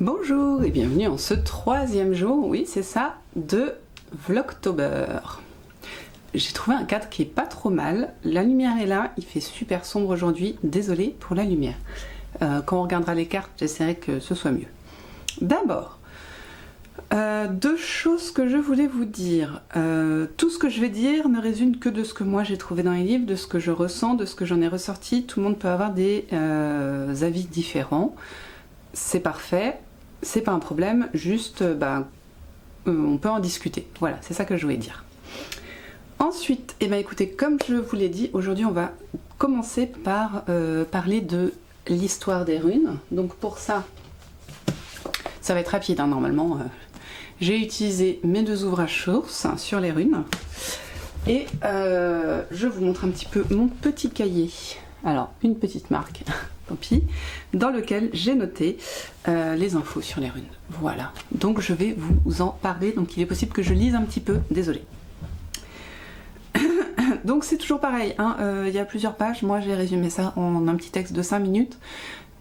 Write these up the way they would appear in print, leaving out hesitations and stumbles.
Bonjour et bienvenue en ce troisième jour, oui c'est ça, de Vlogtober. J'ai trouvé un cadre qui est pas trop mal, la lumière est là, il fait super sombre aujourd'hui, désolée pour la lumière. Quand on regardera les cartes, j'essaierai que ce soit mieux. D'abord, deux choses que je voulais vous dire. Tout ce que je vais dire ne résume que de ce que moi j'ai trouvé dans les livres, de ce que je ressens, de ce que j'en ai ressorti. Tout le monde peut avoir des avis différents. C'est parfait, c'est pas un problème, juste on peut en discuter. Voilà, c'est ça que je voulais dire. Ensuite, écoutez, comme je vous l'ai dit, aujourd'hui on va commencer par parler de l'histoire des runes. Donc pour ça va être rapide hein, normalement. J'ai utilisé mes deux ouvrages sources sur les runes et je vous montre un petit peu mon petit cahier. Alors, une petite marque, tant pis, dans lequel j'ai noté les infos sur les runes. Voilà, donc je vais vous en parler. Donc il est possible que je lise un petit peu, désolée. Donc c'est toujours pareil, hein, il y a plusieurs pages. Moi j'ai résumé ça en un petit texte de 5 minutes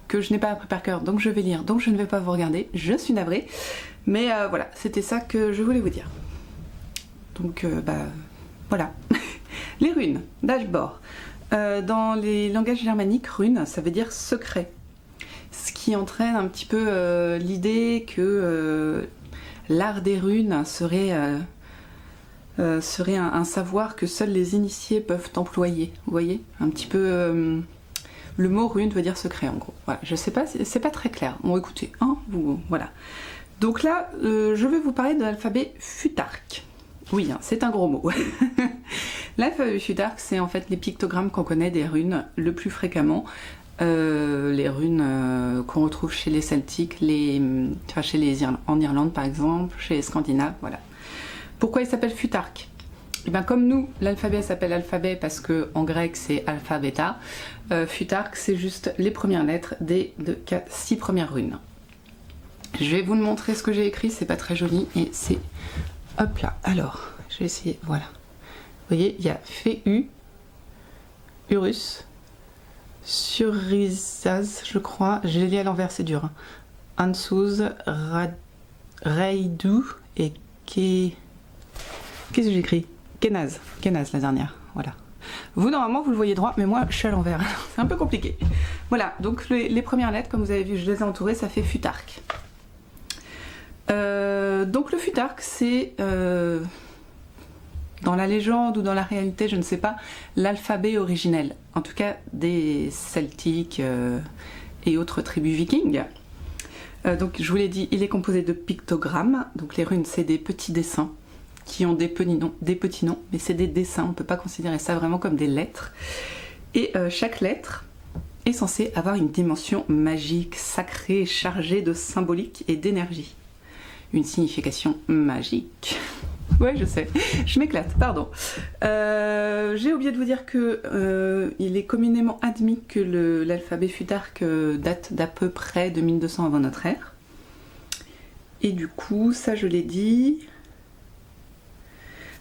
que je n'ai pas appris par cœur, donc je vais lire, donc je ne vais pas vous regarder, je suis navrée. Mais voilà, c'était ça que je voulais vous dire. Donc voilà. Les runes, dashboard. Dans les langages germaniques, rune, ça veut dire secret. Ce qui entraîne un petit peu l'idée que l'art des runes serait un savoir que seuls les initiés peuvent employer. Vous voyez, un petit peu... le mot rune veut dire secret en gros. Voilà, je sais pas, c'est pas très clair. Bon écoutez, hein, voilà. Donc là, je vais vous parler de l'alphabet Futhark. Oui, hein, c'est un gros mot. L'alphabet Futhark, c'est en fait les pictogrammes qu'on connaît des runes le plus fréquemment. Les runes qu'on retrouve chez les Celtiques, en Irlande par exemple, chez les Scandinaves, voilà. Pourquoi il s'appelle Futhark ? Et bien comme nous, l'alphabet s'appelle alphabet parce que en grec c'est alpha, bêta. Futhark, c'est juste les premières lettres des 6 premières runes. Je vais vous le montrer ce que j'ai écrit, c'est pas très joli et c'est... Hop là, alors, je vais essayer, voilà. Vous voyez, il y a Féu, Urus, Surizaz, je crois, j'ai lu à l'envers, c'est dur. Hein. Ansuz, Reidu et Qu'est-ce que j'ai écrit ? Kenaz la dernière, voilà. Vous, normalement, vous le voyez droit, mais moi, je suis à l'envers. C'est un peu compliqué. Voilà, donc les premières lettres, comme vous avez vu, je les ai entourées, ça fait Futhark. Donc le Futhark, c'est, dans la légende ou dans la réalité, je ne sais pas, l'alphabet originel, en tout cas des Celtiques et autres tribus vikings. Donc je vous l'ai dit, il est composé de pictogrammes, donc les runes c'est des petits dessins qui ont des petits noms, mais c'est des dessins, on ne peut pas considérer ça vraiment comme des lettres. Et chaque lettre est censée avoir une dimension magique, sacrée, chargée de symbolique et d'énergie. Une signification magique. Ouais, je sais, je m'éclate, pardon. J'ai oublié de vous dire que il est communément admis que l'alphabet Futhark date d'à peu près de 1200 avant notre ère. Et du coup, ça je l'ai dit.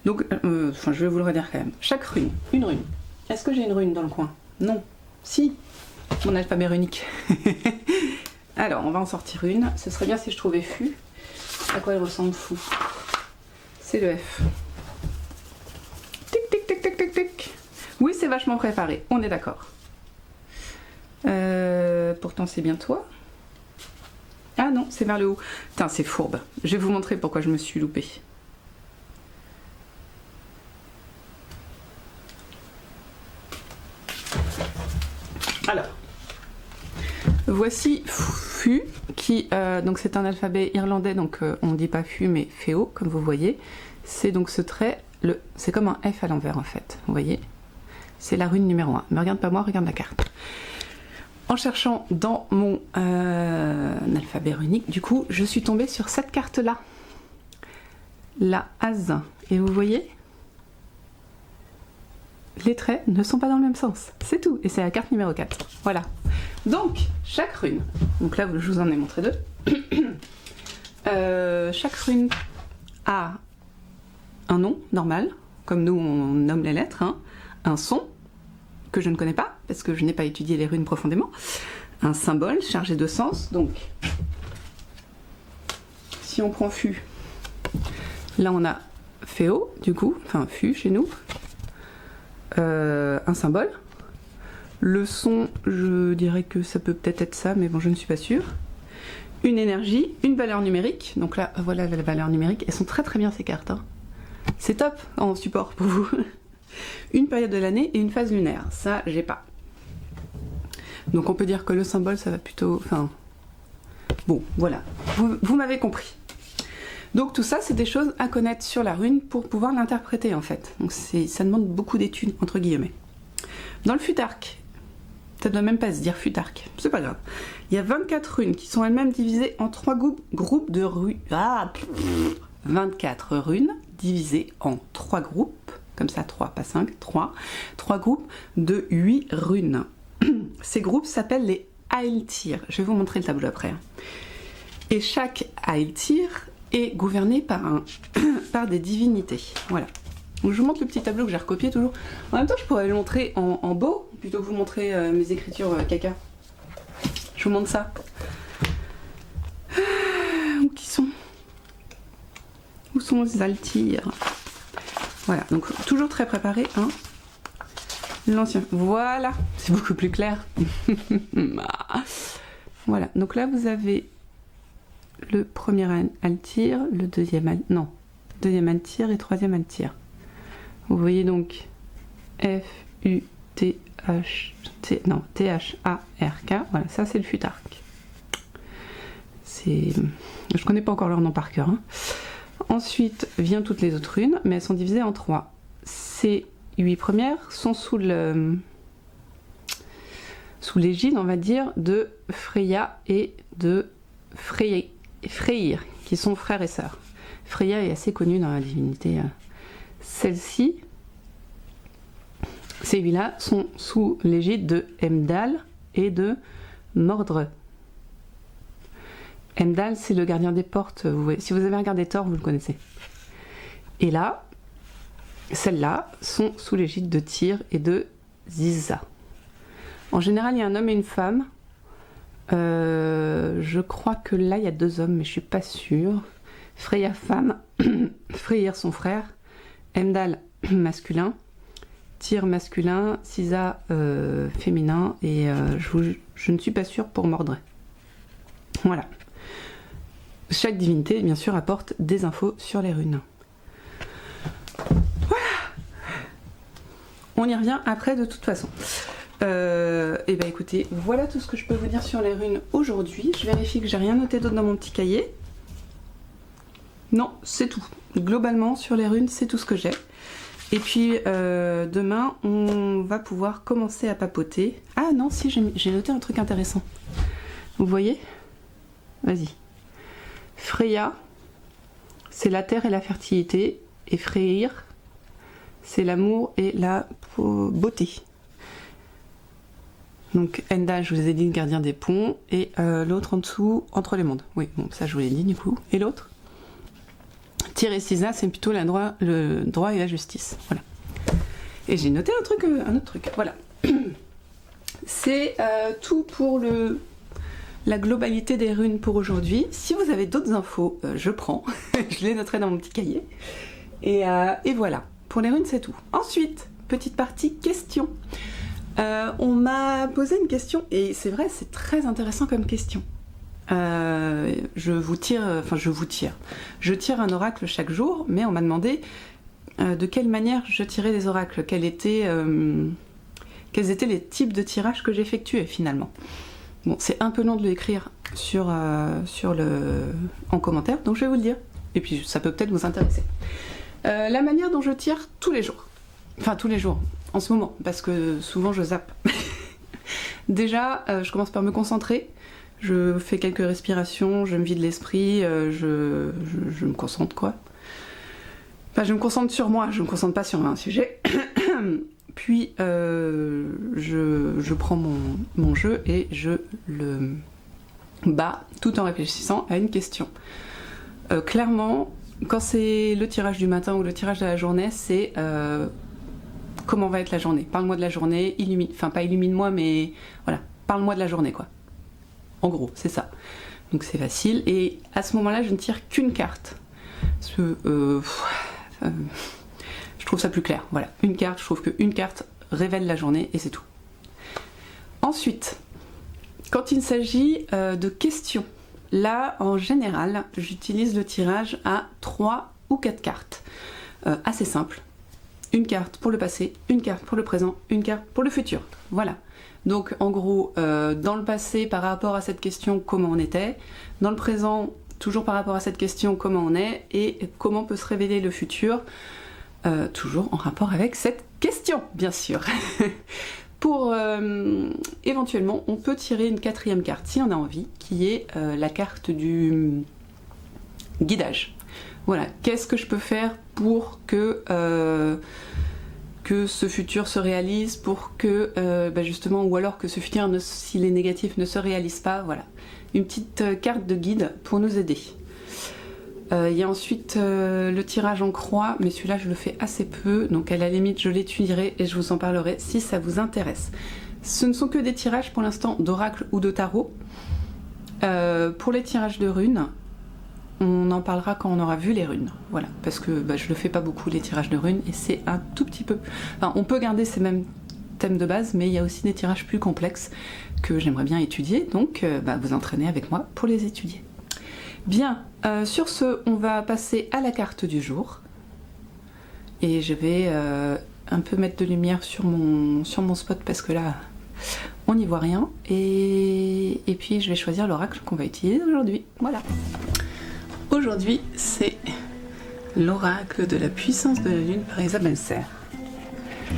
Donc, je vais vous le redire quand même. Chaque rune, une rune. Est-ce que j'ai une rune dans le coin? Non. Si, mon alphabet runique. Alors, on va en sortir une. Ce serait bien si je trouvais Fu. À quoi elle ressemble Fou? C'est le F. Tic, tic, tic, tic, tic, tic. Oui, c'est vachement préparé, on est d'accord. Pourtant, c'est bien toi. Ah non, c'est vers le haut. Putain, c'est fourbe. Je vais vous montrer pourquoi je me suis loupée. Alors, voici Fu, qui donc c'est un alphabet irlandais, donc on ne dit pas Fu mais Féo, comme vous voyez. C'est donc ce trait, c'est comme un F à l'envers en fait, vous voyez. C'est la rune numéro 1. Me regarde pas moi, regarde la carte. En cherchant dans mon alphabet runique, du coup, je suis tombée sur cette carte-là. La Az. Et vous voyez ? Les traits ne sont pas dans le même sens, c'est tout, et c'est la carte numéro 4, voilà. Donc, chaque rune, donc là je vous en ai montré deux, chaque rune a un nom normal, comme nous on nomme les lettres, hein, un son, que je ne connais pas, parce que je n'ai pas étudié les runes profondément, un symbole chargé de sens, donc si on prend Fu, là on a Féo, du coup, enfin Fu chez nous, un symbole. Le son, je dirais que ça peut peut-être être ça, mais bon, je ne suis pas sûre. Une énergie, une valeur numérique. Donc là, voilà la valeur numérique. Elles sont très très bien ces cartes. Hein. C'est top en support pour vous. Une période de l'année et une phase lunaire. Ça, j'ai pas. Donc on peut dire que le symbole, ça va plutôt... Enfin... Bon, voilà. Vous m'avez compris. Donc tout ça, c'est des choses à connaître sur la rune pour pouvoir l'interpréter en fait. Donc ça demande beaucoup d'études, entre guillemets. Dans le futark, ça ne doit même pas se dire futark, c'est pas grave. Il y a 24 runes qui sont elles-mêmes divisées en 3 groupes de runes. 24 runes divisées en 3 groupes, comme ça 3, pas 5, 3 groupes de 8 runes. Ces groupes s'appellent les Aeltyr. Je vais vous montrer le tableau après. Et chaque Aeltyr est gouverné par des divinités. Voilà. Donc je vous montre le petit tableau que j'ai recopié toujours. En même temps, je pourrais le montrer en beau, plutôt que vous montrer mes écritures caca. Je vous montre ça. Où qui sont? Où sont les Aeltyr? Voilà, donc toujours très préparé. Hein. L'ancien. Voilà, c'est beaucoup plus clair. Voilà, donc là vous avez le premier Aeltyr, le deuxième Aeltyr et troisième Aeltyr. Vous voyez donc T-H-A-R-K, voilà, ça c'est le futark. Je connais pas encore leur nom par cœur. Hein. Ensuite vient toutes les autres runes, mais elles sont divisées en 3. Ces 8 premières sont sous l'égide, on va dire, de Freya et de Freyr, qui sont frères et sœurs. Freya est assez connue dans la divinité. Celles-ci, ces 8-là, sont sous l'égide de Heimdall et de Mordre. Heimdall, c'est le gardien des portes. Si vous avez regardé Thor, vous le connaissez. Et là, celles-là sont sous l'égide de Tyr et de Ziza. En général, il y a un homme et une femme. Je crois que là, il y a 2 hommes, mais je suis pas sûre. Freya femme, Freyr son frère, Heimdall masculin, Tyr masculin, Ziza féminin, et je ne suis pas sûre pour Mordred. Voilà. Chaque divinité, bien sûr, apporte des infos sur les runes. Voilà. On y revient après de toute façon. Et ben écoutez, voilà tout ce que je peux vous dire sur les runes aujourd'hui. Je vérifie que j'ai rien noté d'autre dans mon petit cahier. Non, c'est tout. Globalement, sur les runes, c'est tout ce que j'ai. Et puis, demain, on va pouvoir commencer à papoter. Ah non, si, j'ai noté un truc intéressant. Vous voyez? Vas-y. Freya, c'est la terre et la fertilité. Et Freyr, c'est l'amour et la beauté. Donc Heimdall, je vous ai dit, le gardien des ponts, et l'autre en dessous, entre les mondes. Oui, bon, ça je vous l'ai dit du coup. Et l'autre, Tyr et Ziza, c'est plutôt le droit et la justice. Voilà. Et j'ai noté un autre truc. Voilà. C'est tout pour la globalité des runes pour aujourd'hui. Si vous avez d'autres infos, je prends. Je les noterai dans mon petit cahier. Et voilà. Pour les runes, c'est tout. Ensuite, petite partie questions. On m'a posé une question, et c'est vrai, c'est très intéressant comme question. Je tire un oracle chaque jour, mais on m'a demandé de quelle manière je tirais les oracles, quels étaient les types de tirages que j'effectuais finalement. Bon, c'est un peu long de l'écrire en commentaire, donc je vais vous le dire, et puis ça peut peut-être vous intéresser. La manière dont je tire tous les jours, en ce moment, parce que souvent je zappe. Déjà, je commence par me concentrer, je fais quelques respirations, je me vide l'esprit, je me concentre quoi. Enfin, je me concentre sur moi, je me concentre pas sur un sujet. Puis je prends mon jeu et je le bats tout en réfléchissant à une question. Clairement, quand c'est le tirage du matin ou le tirage de la journée, c'est comment va être la journée. Parle-moi de la journée, pas illumine-moi, mais voilà, parle-moi de la journée quoi. En gros, c'est ça. Donc c'est facile. Et à ce moment-là, je ne tire qu'une carte. Parce que je trouve ça plus clair. Voilà, une carte, je trouve qu'une carte révèle la journée et c'est tout. Ensuite, quand il s'agit de questions, là, en général, j'utilise le tirage à 3 ou 4 cartes. Assez simple. Une carte pour le passé, une carte pour le présent, une carte pour le futur. Voilà. Donc, en gros, dans le passé, par rapport à cette question, comment on était. Dans le présent, toujours par rapport à cette question, comment on est. Et comment peut se révéler le futur, toujours en rapport avec cette question, bien sûr. Pour éventuellement, on peut tirer une 4e carte si on a envie, qui est la carte du guidage. Voilà, qu'est-ce que je peux faire pour que ce futur se réalise, pour que justement, ou alors que ce futur, s'il est négatif, ne se réalise pas. Voilà, une petite carte de guide pour nous aider. Il y a ensuite le tirage en croix, mais celui-là je le fais assez peu, donc à la limite je l'étudierai et je vous en parlerai si ça vous intéresse. Ce ne sont que des tirages pour l'instant d'oracle ou de tarot. Pour les tirages de runes, on en parlera quand on aura vu les runes, voilà, parce que je le fais pas beaucoup les tirages de runes et c'est un tout petit peu... Enfin, on peut garder ces mêmes thèmes de base, mais il y a aussi des tirages plus complexes que j'aimerais bien étudier, donc vous entraînez avec moi pour les étudier. Bien, sur ce, on va passer à la carte du jour. Et je vais un peu mettre de lumière sur mon spot parce que là, on n'y voit rien. Et puis, je vais choisir l'oracle qu'on va utiliser aujourd'hui. Voilà. Aujourd'hui, c'est l'oracle de la puissance de la lune par Isabelle Serre.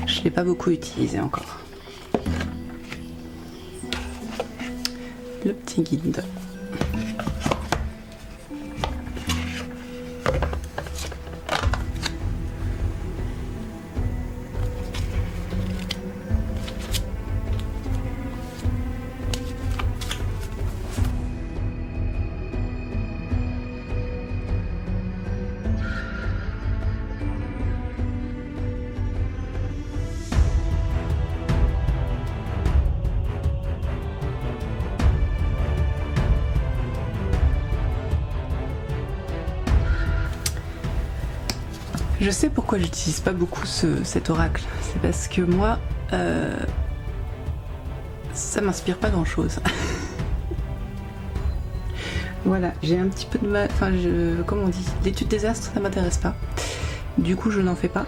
Je ne l'ai pas beaucoup utilisé encore. Le petit guide. Je sais pourquoi j'utilise pas beaucoup cet oracle. C'est parce que moi, ça m'inspire pas grand chose. Voilà, j'ai un petit peu de mal. Enfin, comment on dit, l'étude des astres, ça m'intéresse pas. Du coup, je n'en fais pas.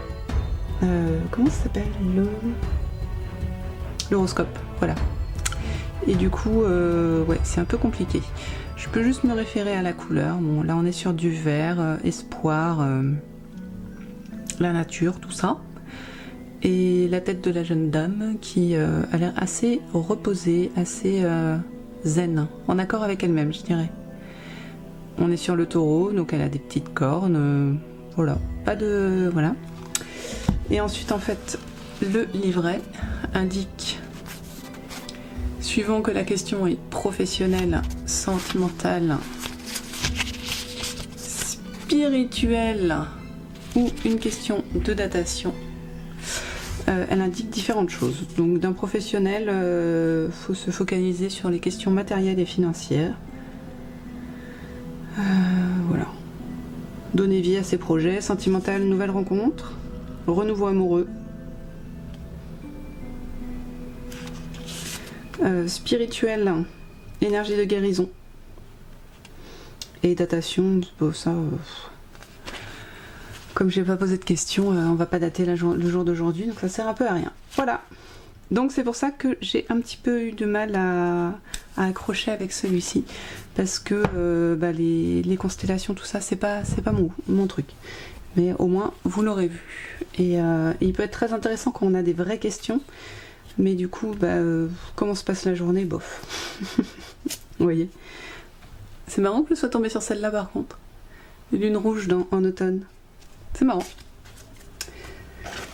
Comment ça s'appelle, l'horoscope, voilà. Et du coup, ouais, c'est un peu compliqué. Je peux juste me référer à la couleur. Bon, là, on est sur du vert, espoir. La nature, tout ça, et la tête de la jeune dame qui a l'air assez reposée, assez zen, en accord avec elle-même, je dirais. On est sur le taureau, donc elle a des petites cornes, voilà, pas de... voilà. Et ensuite, en fait, le livret indique, suivant que la question est professionnelle, sentimentale, spirituelle, ou une question de datation, elle indique différentes choses. Donc d'un professionnel, faut se focaliser sur les questions matérielles et financières. Voilà. Donner vie à ses projets. Sentimental, nouvelle rencontre. Renouveau amoureux. Spirituel, énergie de guérison. Et datation, bon, ça... Comme je n'ai pas posé de questions, on va pas dater le jour d'aujourd'hui, donc ça sert un peu à rien. Voilà. Donc c'est pour ça que j'ai un petit peu eu de mal à accrocher avec celui-ci, parce que les constellations, tout ça, c'est pas mon truc. Mais au moins, vous l'aurez vu. Et il peut être très intéressant quand on a des vraies questions, mais du coup, comment se passe la journée, bof. Vous voyez. C'est marrant que je sois tombée sur celle-là par contre. Lune rouge en automne. C'est marrant.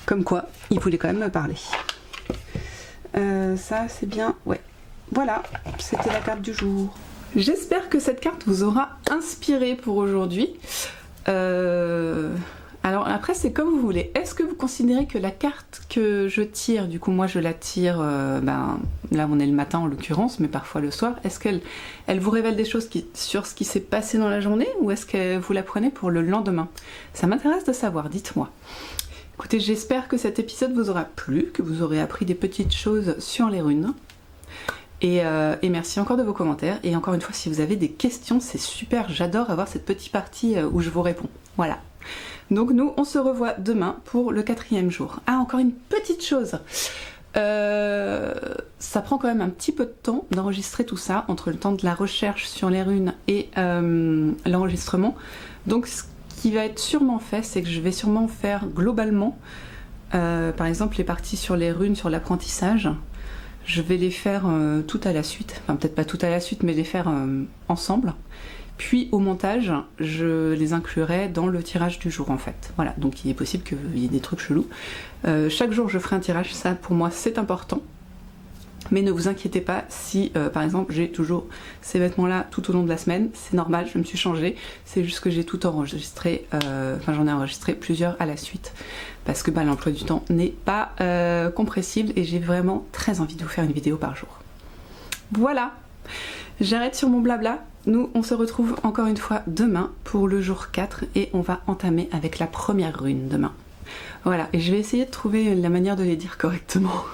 Comme quoi, il voulait quand même me parler. Ça, c'est bien. Ouais. Voilà, c'était la carte du jour. J'espère que cette carte vous aura inspiré pour aujourd'hui. Alors après c'est comme vous voulez. Est-ce que vous considérez que la carte que je tire, du coup moi je la tire, là on est le matin en l'occurrence, mais parfois le soir, est-ce qu'elle vous révèle des choses sur ce qui s'est passé dans la journée ou est-ce que vous la prenez pour le lendemain? Ça m'intéresse de savoir, dites-moi. Écoutez, j'espère que cet épisode vous aura plu, que vous aurez appris des petites choses sur les runes. Et merci encore de vos commentaires. Et encore une fois, si vous avez des questions, c'est super, j'adore avoir cette petite partie où je vous réponds. Voilà. Donc nous, on se revoit demain pour le 4e jour. Ah, encore une petite chose. Ça prend quand même un petit peu de temps d'enregistrer tout ça, entre le temps de la recherche sur les runes et l'enregistrement. Donc ce qui va être sûrement fait, c'est que je vais sûrement faire globalement, par exemple les parties sur les runes, sur l'apprentissage, je vais les faire tout à la suite, enfin peut-être pas tout à la suite, mais les faire ensemble. Puis au montage, je les inclurai dans le tirage du jour en fait. Voilà, donc il est possible qu'il y ait des trucs chelous. Chaque jour je ferai un tirage, ça pour moi c'est important. Mais ne vous inquiétez pas si par exemple j'ai toujours ces vêtements là tout au long de la semaine, c'est normal, je me suis changée, c'est juste que j'ai tout enregistré, j'en ai enregistré plusieurs à la suite parce que l'emploi du temps n'est pas compressible et j'ai vraiment très envie de vous faire une vidéo par jour. Voilà, j'arrête sur mon blabla, nous on se retrouve encore une fois demain pour le jour 4 et on va entamer avec la première rune demain. Voilà, et je vais essayer de trouver la manière de les dire correctement.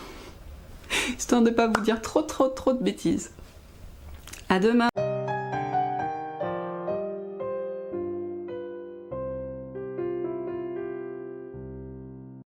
Histoire de ne pas vous dire trop de bêtises. À demain!